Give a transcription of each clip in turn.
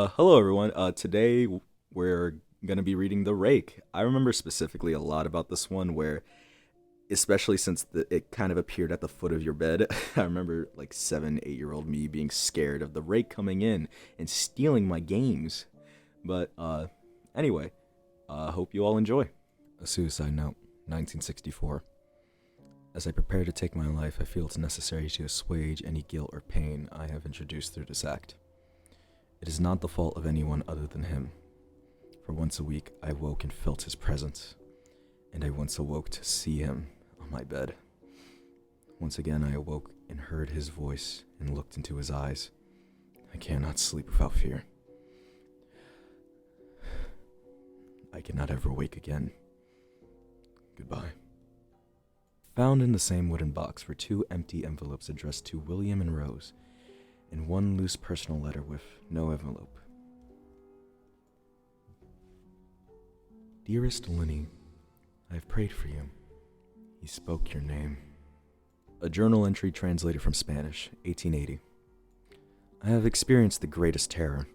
Hello, everyone. Today we're gonna be reading the Rake. I remember specifically a lot about this one, where, especially since it kind of appeared at the foot of your bed. I remember like 7, 8-year-old me being scared of the Rake coming in and stealing my games. But anyway, hope you all enjoy. A suicide note, 1964. As I prepare to take my life, I feel it's necessary to assuage any guilt or pain I have introduced through this act. It is not the fault of anyone other than him. For once a week, I woke and felt his presence, and I once awoke to see him on my bed. Once again, I awoke and heard his voice and looked into his eyes. I cannot sleep without fear. I cannot ever wake again. Goodbye. Found in the same wooden box were 2 empty envelopes addressed to William and Rose, and 1 loose personal letter with no envelope. Dearest Linny, I have prayed for you. He spoke your name. A journal entry translated from Spanish, 1880. I have experienced the greatest terror.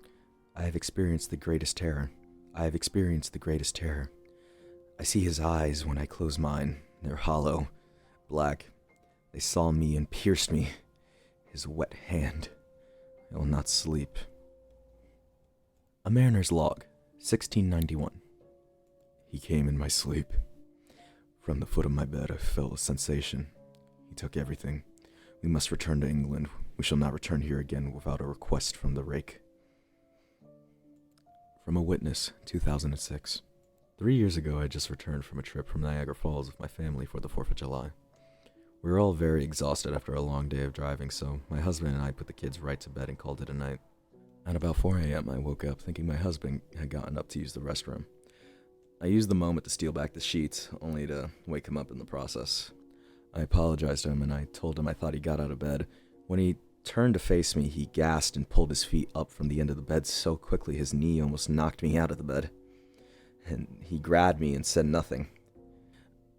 I have experienced the greatest terror. I have experienced the greatest terror. I see his eyes when I close mine. They're hollow, black. They saw me and pierced me. His wet hand. I will not sleep. A Mariner's Log, 1691. He came in my sleep. From the foot of my bed I felt a sensation. He took everything. We must return to England. We shall not return here again without a request from the Rake. From a Witness, 2006. 3 years ago I just returned from a trip from Niagara Falls with my family for the 4th of July. We were all very exhausted after a long day of driving, so my husband and I put the kids right to bed and called it a night. At about 4 a.m., I woke up thinking my husband had gotten up to use the restroom. I used the moment to steal back the sheets, only to wake him up in the process. I apologized to him and I told him I thought he got out of bed. When he turned to face me, he gasped and pulled his feet up from the end of the bed so quickly his knee almost knocked me out of the bed. And he grabbed me and said nothing.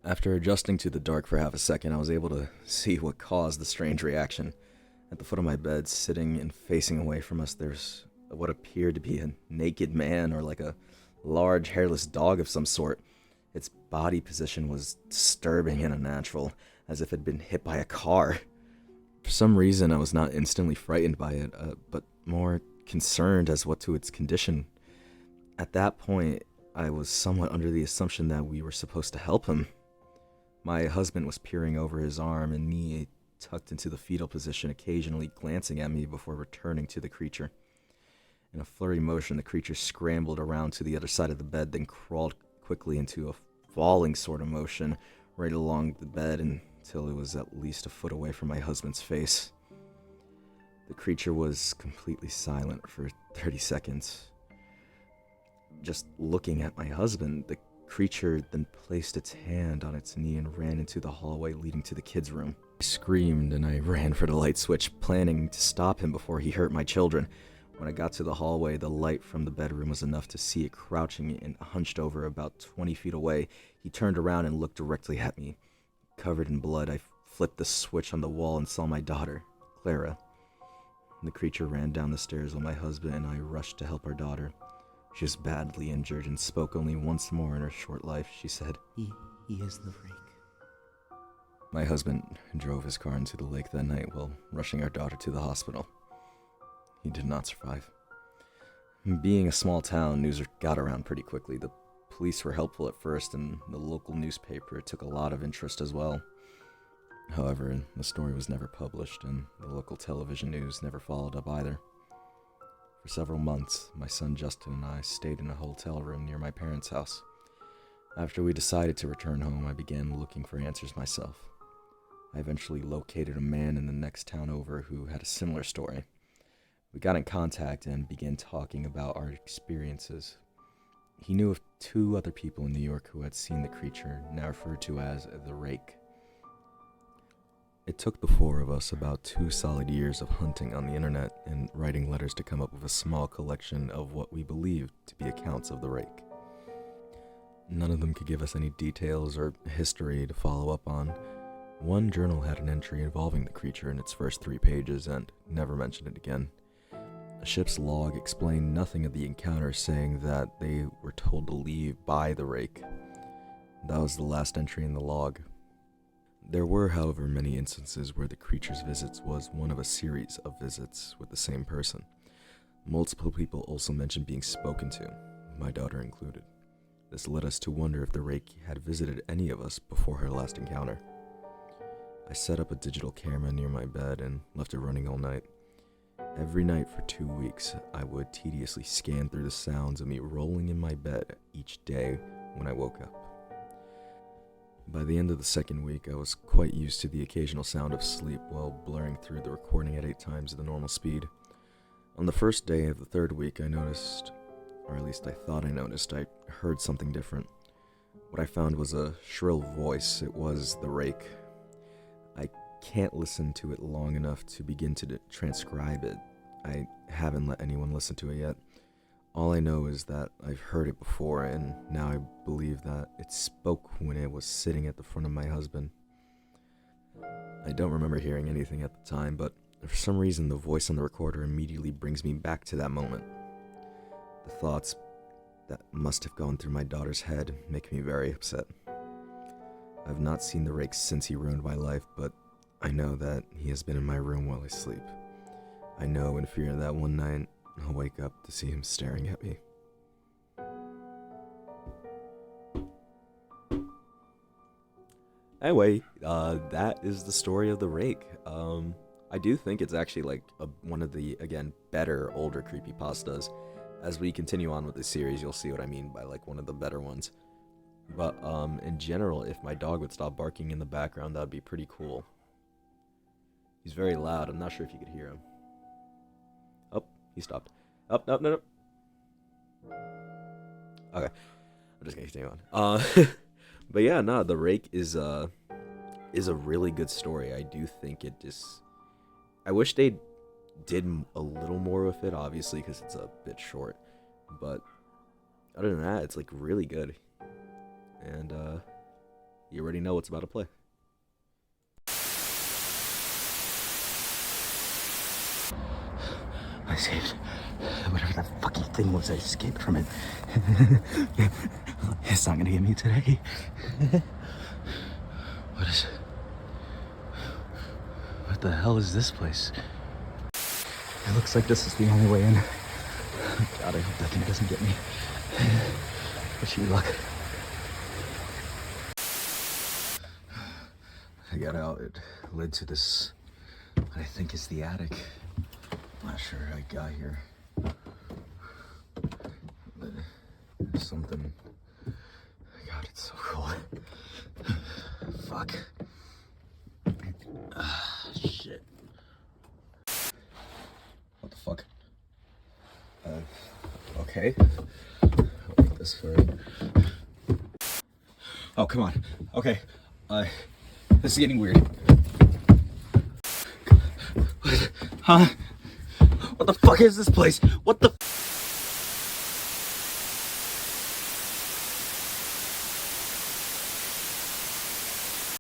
After adjusting to the dark for half a second, I was able to see what caused the strange reaction. At the foot of my bed, sitting and facing away from us, there's what appeared to be a naked man or like a large hairless dog of some sort. Its body position was disturbing and unnatural, as if it had been hit by a car. For some reason, I was not instantly frightened by it, but more concerned as what to its condition. At that point, I was somewhat under the assumption that we were supposed to help him. My husband was peering over his arm and knee tucked into the fetal position, occasionally glancing at me before returning to the creature. In a flurry motion, the creature scrambled around to the other side of the bed, then crawled quickly into a falling sort of motion right along the bed until it was at least a foot away from my husband's face. The creature was completely silent for 30 seconds. Just looking at my husband, the creature then placed its hand on its knee and ran into the hallway leading to the kids' room. I screamed and I ran for the light switch, planning to stop him before he hurt my children. When I got to the hallway, the light from the bedroom was enough to see it crouching and hunched over about 20 feet away. He turned around and looked directly at me. Covered in blood, I flipped the switch on the wall and saw my daughter, Clara. The creature ran down the stairs while my husband and I rushed to help our daughter. She was badly injured and spoke only once more in her short life. She said, He is the Rake. My husband drove his car into the lake that night while rushing our daughter to the hospital. He did not survive. Being a small town, news got around pretty quickly. The police were helpful at first, and the local newspaper took a lot of interest as well. However, the story was never published, and the local television news never followed up either. For several months, my son Justin and I stayed in a hotel room near my parents' house. After we decided to return home, I began looking for answers myself. I eventually located a man in the next town over who had a similar story. We got in contact and began talking about our experiences. He knew of 2 other people in New York who had seen the creature, now referred to as the Rake. It took the 4 of us about 2 solid years of hunting on the internet and writing letters to come up with a small collection of what we believed to be accounts of the Rake. None of them could give us any details or history to follow up on. One journal had an entry involving the creature in its first 3 pages and never mentioned it again. A ship's log explained nothing of the encounter, saying that they were told to leave by the Rake. That was the last entry in the log. There were, however, many instances where the creature's visits was one of a series of visits with the same person. Multiple people also mentioned being spoken to, my daughter included. This led us to wonder if the Rake had visited any of us before her last encounter. I set up a digital camera near my bed and left it running all night. Every night for 2 weeks, I would tediously scan through the sounds of me rolling in my bed each day when I woke up. By the end of the second week, I was quite used to the occasional sound of sleep while blurring through the recording at 8 times the normal speed. On the first day of the third week, I noticed, or at least I thought I noticed, I heard something different. What I found was a shrill voice. It was the Rake. I can't listen to it long enough to begin to transcribe it. I haven't let anyone listen to it yet. All I know is that I've heard it before, and now I believe that it spoke when it was sitting at the front of my husband. I don't remember hearing anything at the time, but for some reason the voice on the recorder immediately brings me back to that moment. The thoughts that must have gone through my daughter's head make me very upset. I've not seen the Rake since he ruined my life, but I know that he has been in my room while I sleep. I know in fear that one night I'll wake up to see him staring at me. Anyway, that is the story of the Rake. I do think it's actually like one of the, again, better older creepypastas. As we continue on with this series, you'll see what I mean by like one of the better ones. But in general, if my dog would stop barking in the background, that would be pretty cool. He's very loud. I'm not sure if you could hear him. Oh, he stopped. Oh, no. Okay, I'm just gonna continue on. But yeah, no, the Rake is a really good story. I do think it just, I wish they did a little more with it, obviously, because it's a bit short. But other than that, it's like really good. And you already know what's about to play. I saved whatever that fucking thing was. I escaped from it. It's not gonna get me today. What the hell is this place? It looks like this is the only way in. God, I hope that thing doesn't get me. Wish you luck. I got out. It led to this, what I think is the attic. I'm not sure how I got here. But there's something. God, it's so cold. Fuck. Shit. What the fuck? Okay. I'll make this for it. Oh, come on. Okay. This is getting weird. What? Huh? What the fuck is this place? What the